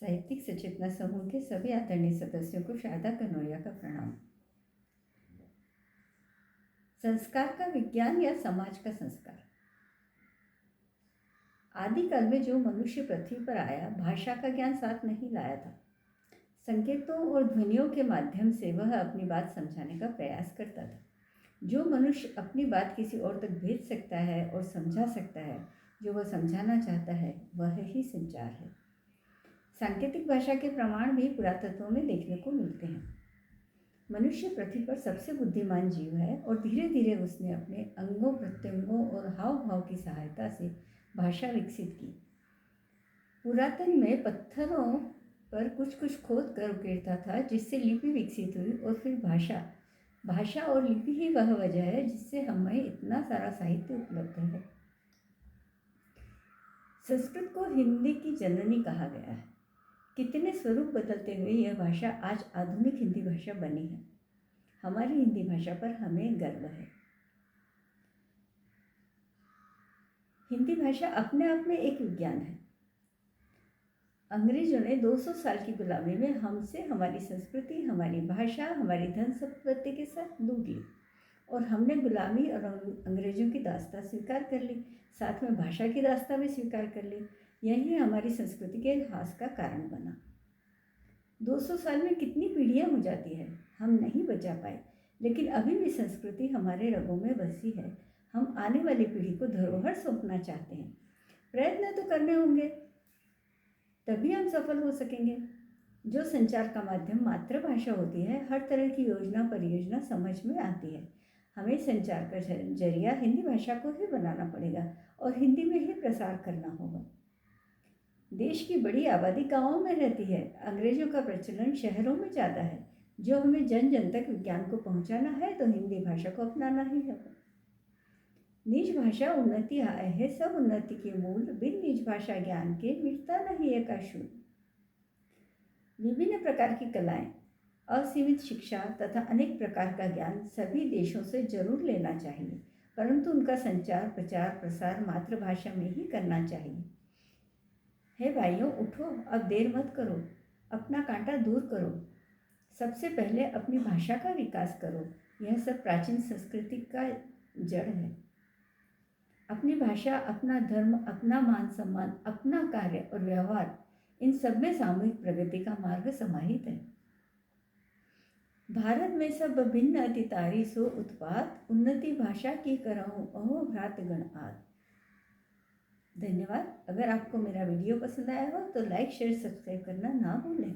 साहित्यिक सचेतना समूह के सभी आदरणीय सदस्यों को शारदा कनौरिया का प्रणाम। संस्कार का विज्ञान या समाज का संस्कार। आदिकाल में जो मनुष्य पृथ्वी पर आया, भाषा का ज्ञान साथ नहीं लाया था। संकेतों और ध्वनियों के माध्यम से वह अपनी बात समझाने का प्रयास करता था। जो मनुष्य अपनी बात किसी और तक भेज सकता है और समझा सकता है जो वह समझाना चाहता है, वह ही संचार है। सांकेतिक भाषा के प्रमाण भी पुरातत्वों में देखने को मिलते हैं। मनुष्य पृथ्वी पर सबसे बुद्धिमान जीव है और धीरे धीरे उसने अपने अंगों, प्रत्यंगों और हाव भाव की सहायता से भाषा विकसित की। पुरातन में पत्थरों पर कुछ कुछ खोद कर उकेरता था, जिससे लिपि विकसित हुई और फिर भाषा और लिपि ही वह वजह है जिससे हमें इतना सारा साहित्य उपलब्ध है। संस्कृत को हिंदी की जननी कहा गया है। कितने स्वरूप बदलते हुए यह भाषा आज आधुनिक हिंदी भाषा बनी है। हमारी हिंदी भाषा पर हमें गर्व है। हिंदी भाषा अपने आप में एक विज्ञान है। अंग्रेजों ने 200 साल की गुलामी में हमसे हमारी संस्कृति, हमारी भाषा, हमारी धन संपत्ति के साथ लूट ली और हमने गुलामी और अंग्रेजों की दास्तां स्वीकार कर ली, साथ में भाषा की दास्तां भी स्वीकार कर ली। यही हमारी संस्कृति के ह्रास का कारण बना। 200 साल में कितनी पीढ़ियां हो जाती है, हम नहीं बचा पाए, लेकिन अभी भी संस्कृति हमारे रगों में बसी है। हम आने वाली पीढ़ी को धरोहर सौंपना चाहते हैं। प्रयत्न तो करने होंगे, तभी हम सफल हो सकेंगे। जो संचार का माध्यम मातृभाषा होती है, हर तरह की योजना परियोजना समझ में आती है। हमें संचार का जरिया हिंदी भाषा को ही बनाना पड़ेगा और हिंदी में ही प्रसार करना होगा। देश की बड़ी आबादी गाँवों में रहती है। अंग्रेजों का प्रचलन शहरों में ज़्यादा है। जो हमें जन जन तक विज्ञान को पहुंचाना है तो हिंदी भाषा को अपनाना ही है। निज भाषा उन्नति आय है, सब उन्नति के मूल, बिन निज भाषा ज्ञान के मिटता नहीं एक अशूल। विभिन्न प्रकार की कलाएं, असीमित शिक्षा तथा अनेक प्रकार का ज्ञान सभी देशों से जरूर लेना चाहिए, परंतु उनका संचार प्रचार प्रसार मातृभाषा में ही करना चाहिए। हे भाइयों, उठो, अब देर मत करो, अपना कांटा दूर करो। सबसे पहले अपनी भाषा का विकास करो। यह सब प्राचीन संस्कृति का जड़ है। अपनी भाषा, अपना धर्म, अपना मान सम्मान, अपना कार्य और व्यवहार, इन सब में सामूहिक प्रगति का मार्ग समाहित है। भारत में सब भिन्न अति तारी सो उत्पात, उन्नति भाषा की करहु अहो भ्रातगण आद। धन्यवाद। अगर आपको मेरा वीडियो पसंद आया हो तो लाइक शेयर सब्सक्राइब करना ना भूलें।